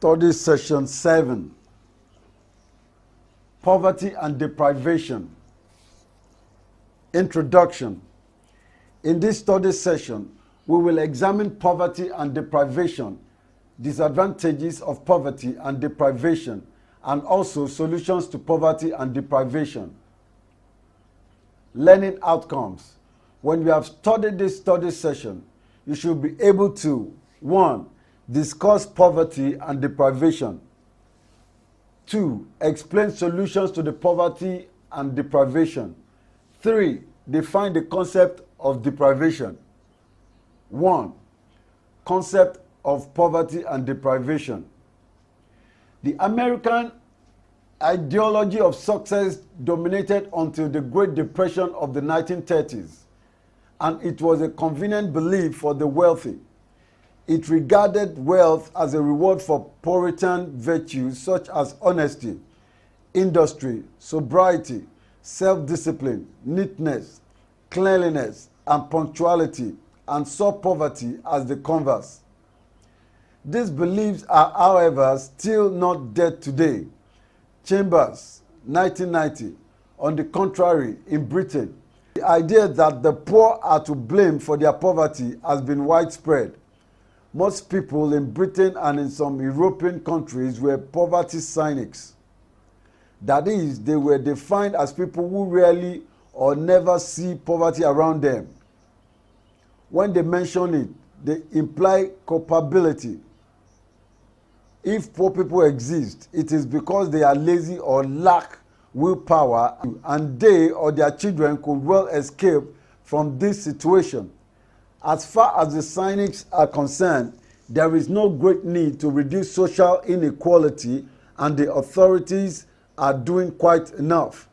Study Session 7, Poverty and Deprivation. Introduction. In this study session, we will examine poverty and deprivation, disadvantages of poverty and deprivation, and also solutions to poverty and deprivation. Learning outcomes. When you have studied this study session, you should be able to 1. Discuss poverty and deprivation. 2. Explain solutions to the poverty and deprivation. 3. Define the concept of deprivation. 1. Concept of poverty and deprivation. The American ideology of success dominated until the Great Depression of the 1930s, and it was a convenient belief for the wealthy. It regarded wealth as a reward for Puritan virtues such as honesty, industry, sobriety, self-discipline, neatness, cleanliness, and punctuality, and saw poverty as the converse. These beliefs are, however, still not dead today. Chambers, 1990. On the contrary, in Britain, the idea that the poor are to blame for their poverty has been widespread. Most people in Britain and in some European countries were poverty cynics. That is, they were defined as people who rarely or never see poverty around them. When they mention it, they imply culpability. If poor people exist, it is because they are lazy or lack willpower, and they or their children could well escape from this situation. As far as the cynics are concerned, there is no great need to reduce social inequality, and the authorities are doing quite enough,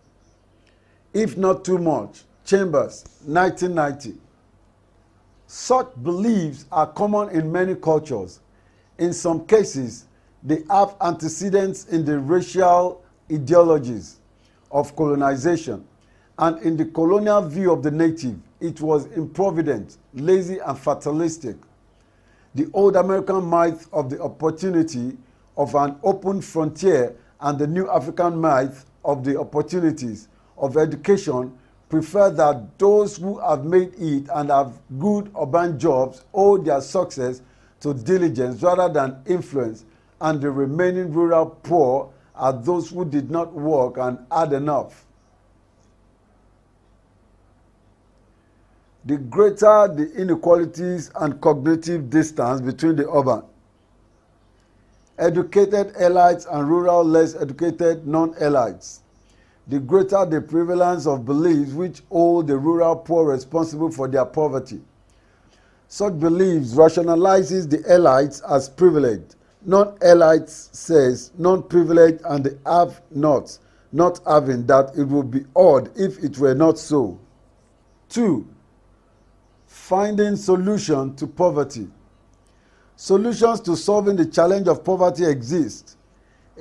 if not too much. Chambers, 1990. Such beliefs are common in many cultures. In some cases, they have antecedents in the racial ideologies of colonization, and in the colonial view of the native, it was improvident, lazy, and fatalistic. The old American myth of the opportunity of an open frontier and the new African myth of the opportunities of education prefer that those who have made it and have good urban jobs owe their success to diligence rather than influence, and the remaining rural poor are those who did not work and had enough. The greater the inequalities and cognitive distance between the urban, educated elites and rural less educated non-elites, the greater the prevalence of beliefs which hold the rural poor responsible for their poverty. Such beliefs rationalizes the elites as privileged. Non-elites says non-privileged and the have-nots not having, that it would be odd if it were not so. 2. Finding solution to poverty. Solutions to solving the challenge of poverty exist.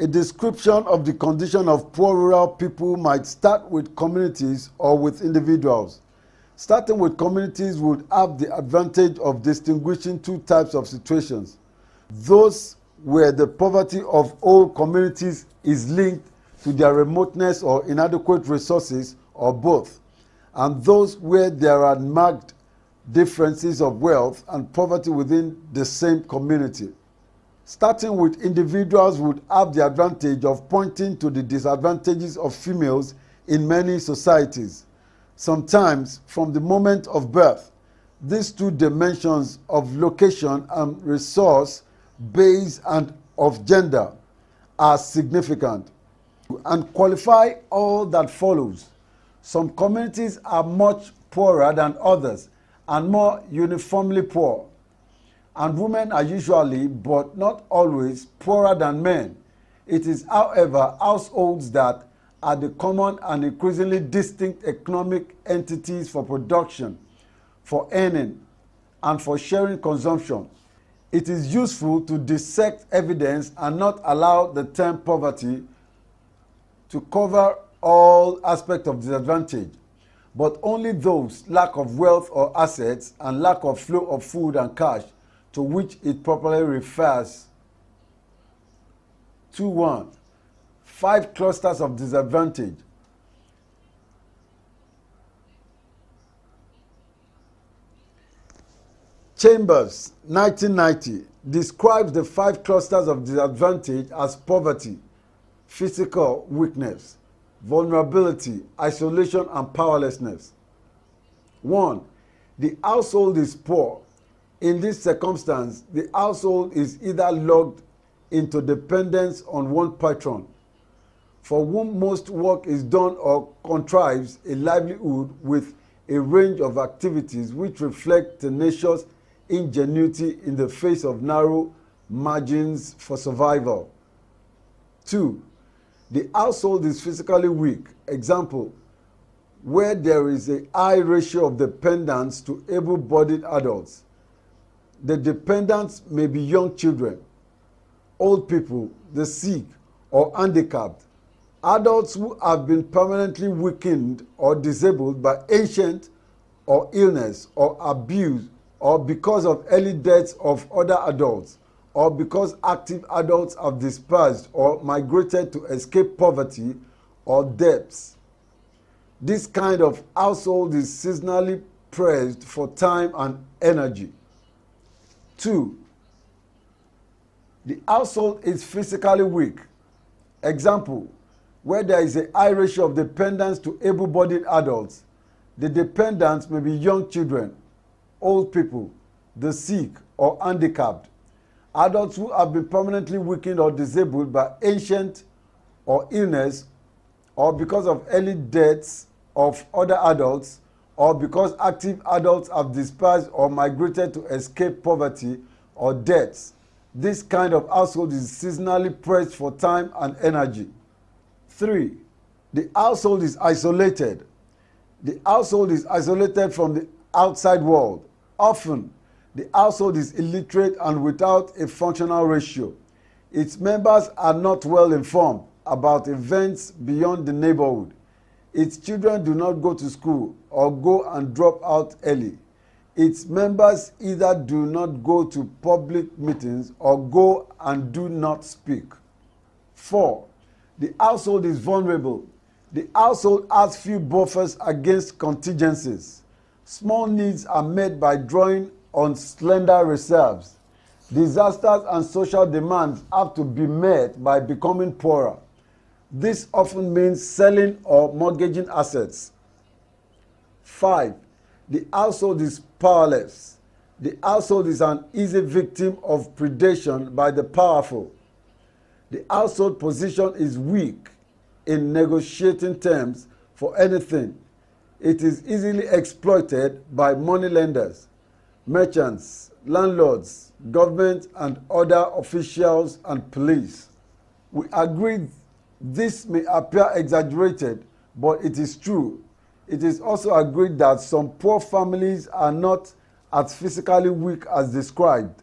A description of the condition of poor rural people might start with communities or with individuals. Starting with communities would have the advantage of distinguishing two types of situations: those where the poverty of whole communities is linked to their remoteness or inadequate resources, or both, and those where there are marked differences of wealth and poverty within the same community. Starting with individuals would have the advantage of pointing to the disadvantages of females in many societies. Sometimes, from the moment of birth, these two dimensions of location and resource base and of gender are significant and qualify all that follows. Some communities are much poorer than others and more uniformly poor, and women are usually, but not always, poorer than men. It is, however, households that are the common and increasingly distinct economic entities for production, for earning, and for sharing consumption. It is useful to dissect evidence and not allow the term poverty to cover all aspects of disadvantage, but only those lack of wealth or assets and lack of flow of food and cash to which it properly refers. 2.1. 5 clusters of disadvantage. Chambers, 1990, describes the 5 clusters of disadvantage as poverty, physical weakness, vulnerability, isolation, and powerlessness. 1. The household is poor. In this circumstance, the household is either locked into dependence on one patron, for whom most work is done, or contrives a livelihood with a range of activities which reflect tenacious ingenuity in the face of narrow margins for survival. 2. The household is physically weak. Example, where there is a high ratio of dependents to able-bodied adults. The dependents may be young children, old people, the sick, or handicapped, adults who have been permanently weakened or disabled by ancient or illness or abuse, or because of early deaths of other adults, or because active adults have dispersed or migrated to escape poverty or debts. This kind of household is seasonally pressed for time and energy. 2. The household is physically weak. Example, where there is a high ratio of dependence to able-bodied adults. The dependents may be young children, old people, the sick, or handicapped, adults who have been permanently weakened or disabled by ancient or illness, or because of early deaths of other adults, or because active adults have dispersed or migrated to escape poverty or debts. This kind of household is seasonally pressed for time and energy. 3. The household is isolated. The household is isolated from the outside world. Often, the household is illiterate and without a functional ratio. Its members are not well informed about events beyond the neighborhood. Its children do not go to school or go and drop out early. Its members either do not go to public meetings or go and do not speak. 4. The household is vulnerable. The household has few buffers against contingencies. Small needs are met by drawing on slender reserves. Disasters and social demands have to be met by becoming poorer. This often means selling or mortgaging assets. 5. The household is powerless. The household is an easy victim of predation by the powerful. The household position is weak in negotiating terms for anything. It is easily exploited by moneylenders, merchants, landlords, government, and other officials and police. We agree this may appear exaggerated, but it is true. It is also agreed that some poor families are not as physically weak as described.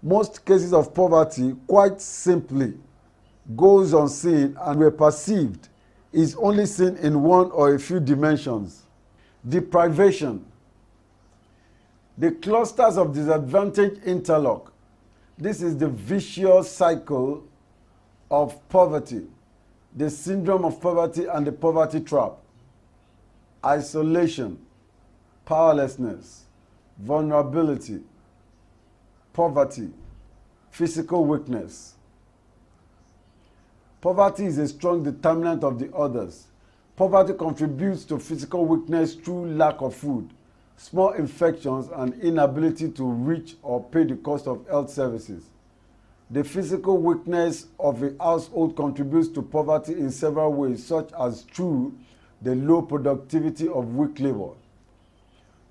Most cases of poverty, quite simply, goes unseen and were perceived is only seen in one or a few dimensions. Deprivation. The clusters of disadvantage interlock. This is the vicious cycle of poverty, the syndrome of poverty and the poverty trap. Isolation, powerlessness, vulnerability, poverty, physical weakness. Poverty is a strong determinant of the others. Poverty contributes to physical weakness through lack of food, small infections, and inability to reach or pay the cost of health services. The physical weakness of a household contributes to poverty in several ways, such as through the low productivity of weak labor,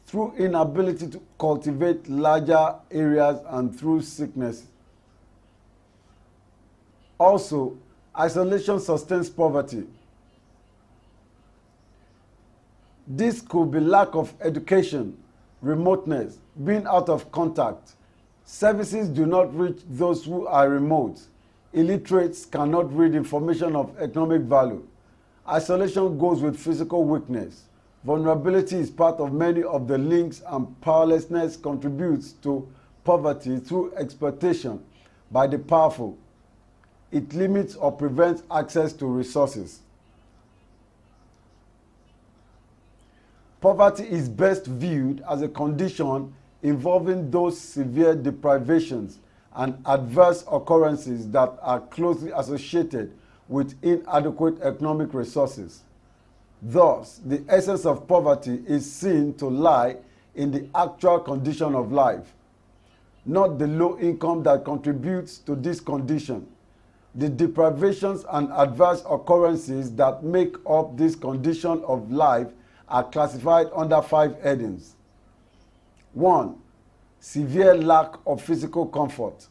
through inability to cultivate larger areas, and through sickness. Also, isolation sustains poverty. This could be lack of education, remoteness, being out of contact. Services do not reach those who are remote. Illiterates cannot read information of economic value. Isolation goes with physical weakness. Vulnerability is part of many of the links, and powerlessness contributes to poverty through exploitation by the powerful. it limits or prevents access to resources. Poverty is best viewed as a condition involving those severe deprivations and adverse occurrences that are closely associated with inadequate economic resources. Thus, the essence of poverty is seen to lie in the actual condition of life, not the low income that contributes to this condition. The deprivations and adverse occurrences that make up this condition of life are classified under 5 headings. 1. Severe lack of physical comfort.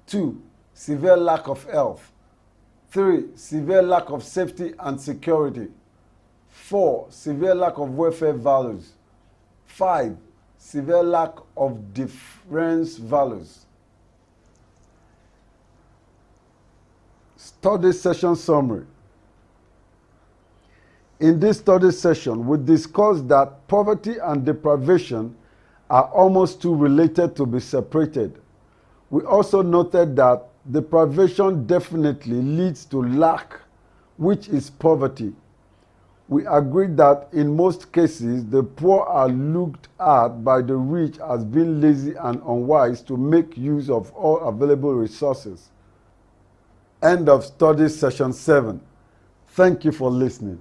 2. Severe lack of health. 3. Severe lack of safety and security. 4. Severe lack of welfare values. 5. Severe lack of difference values. Study session summary. In this study session, we discussed that poverty and deprivation are almost too related to be separated. We also noted that deprivation definitely leads to lack, which is poverty. We agreed that in most cases, the poor are looked at by the rich as being lazy and unwise to make use of all available resources. End of study session 7. Thank you for listening.